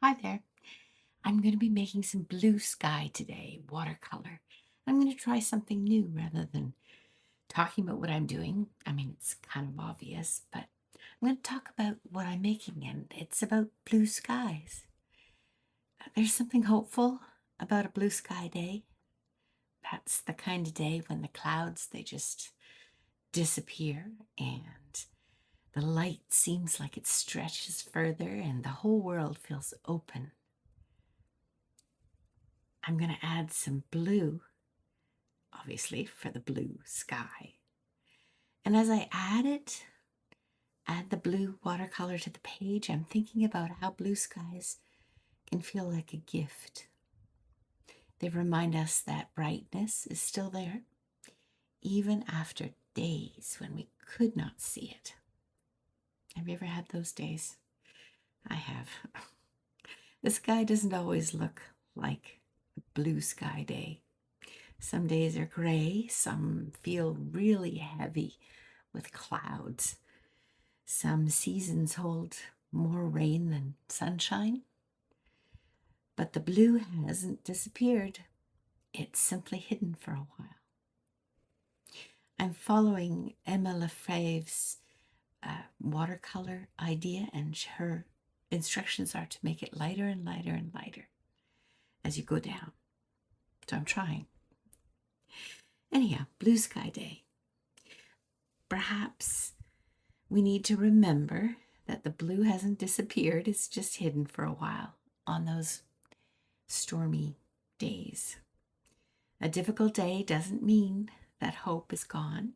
Hi there. I'm going to be making some blue sky today, watercolor. I'm going to try something new rather than talking about what I'm doing. I mean, it's kind of obvious, but I'm going to talk about what I'm making, and it's about blue skies. There's something hopeful about a blue sky day. That's the kind of day when the clouds, they just disappear and the light seems like it stretches further and the whole world feels open. I'm going to add some blue, obviously, for the blue sky. And as I add the blue watercolor to the page, I'm thinking about how blue skies can feel like a gift. They remind us that brightness is still there, even after days when we could not see it. Have you ever had those days? I have. The sky doesn't always look like a blue sky day. Some days are gray, some feel really heavy with clouds. Some seasons hold more rain than sunshine. But the blue hasn't disappeared. It's simply hidden for a while. I'm following Emma Lefebvre's watercolor idea, and her instructions are to make it lighter and lighter and lighter as you go down. So I'm trying. Anyhow, blue sky day. Perhaps we need to remember that the blue hasn't disappeared. It's just hidden for a while on those stormy days. A difficult day doesn't mean that hope is gone.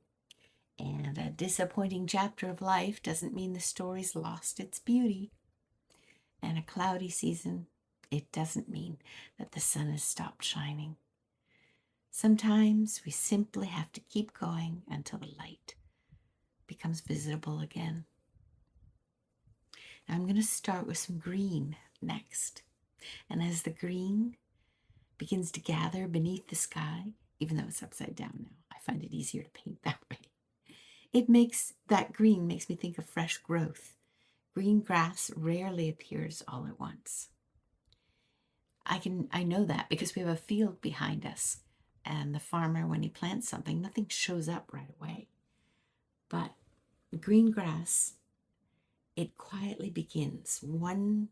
And a disappointing chapter of life doesn't mean the story's lost its beauty. And a cloudy season, it doesn't mean that the sun has stopped shining. Sometimes we simply have to keep going until the light becomes visible again. Now I'm going to start with some green next. And as the green begins to gather beneath the sky, even though it's upside down now, I find it easier to paint that way. That green makes me think of fresh growth. Green grass rarely appears all at once. I know that because we have a field behind us, and the farmer, when he plants something, nothing shows up right away. But green grass, it quietly begins, one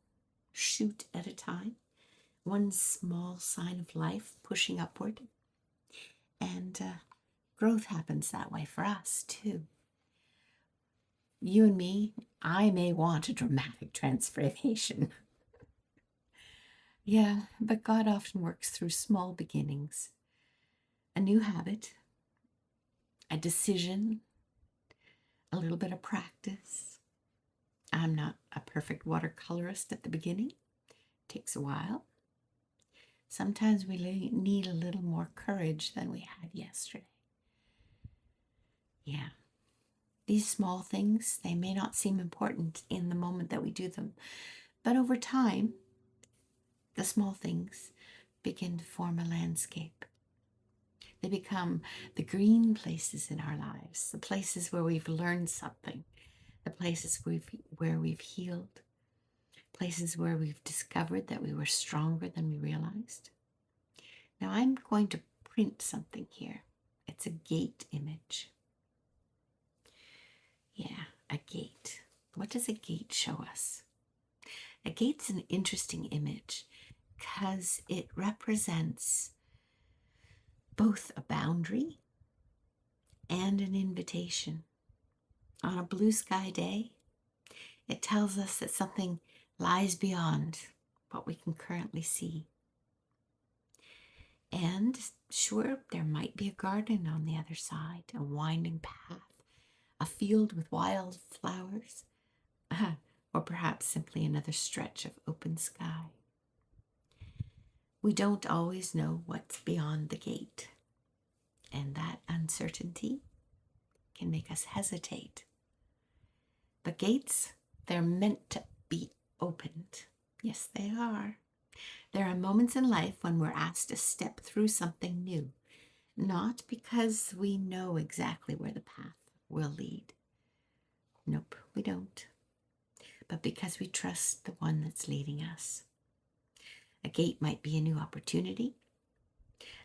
shoot at a time, one small sign of life pushing upward. And growth happens that way for us too. You and me, I may want a dramatic transformation. Yeah, but God often works through small beginnings. A new habit, a decision, a little bit of practice. I'm not a perfect watercolorist at the beginning. It takes a while. Sometimes we need a little more courage than we had yesterday. Yeah. These small things, they may not seem important in the moment that we do them, but over time, the small things begin to form a landscape. They become the green places in our lives, the places where we've learned something, the places where we've healed, places where we've discovered that we were stronger than we realized. Now I'm going to print something here. It's a gate image. Yeah, a gate. What does a gate show us? A gate's an interesting image because it represents both a boundary and an invitation. On a blue sky day, it tells us that something lies beyond what we can currently see. And sure, there might be a garden on the other side, a winding path, a field with wild flowers, or perhaps simply another stretch of open sky. We don't always know what's beyond the gate, and that uncertainty can make us hesitate. But gates, they're meant to be opened. Yes, they are. There are moments in life when we're asked to step through something new, not because we know exactly where the path will lead. Nope, we don't. But because we trust the one that's leading us. A gate might be a new opportunity,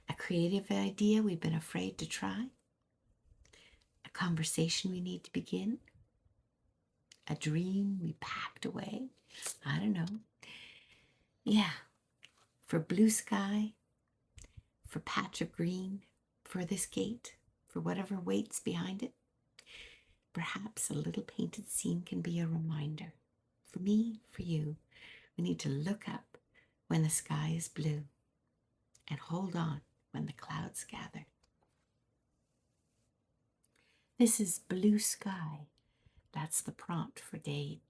a creative idea we've been afraid to try, a conversation we need to begin, a dream we packed away. I don't know. Yeah, for blue sky, for patch of green, for this gate, for whatever waits behind it. Perhaps a little painted scene can be a reminder. For me, for you, we need to look up when the sky is blue and hold on when the clouds gather. This is Blue Sky. That's the prompt for day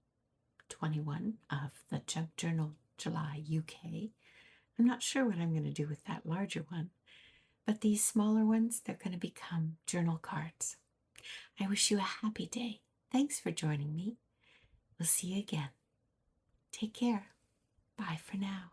21 of the Junk Journal July UK. I'm not sure what I'm going to do with that larger one, but these smaller ones, they're going to become journal cards. I wish you a happy day. Thanks for joining me. We'll see you again. Take care. Bye for now.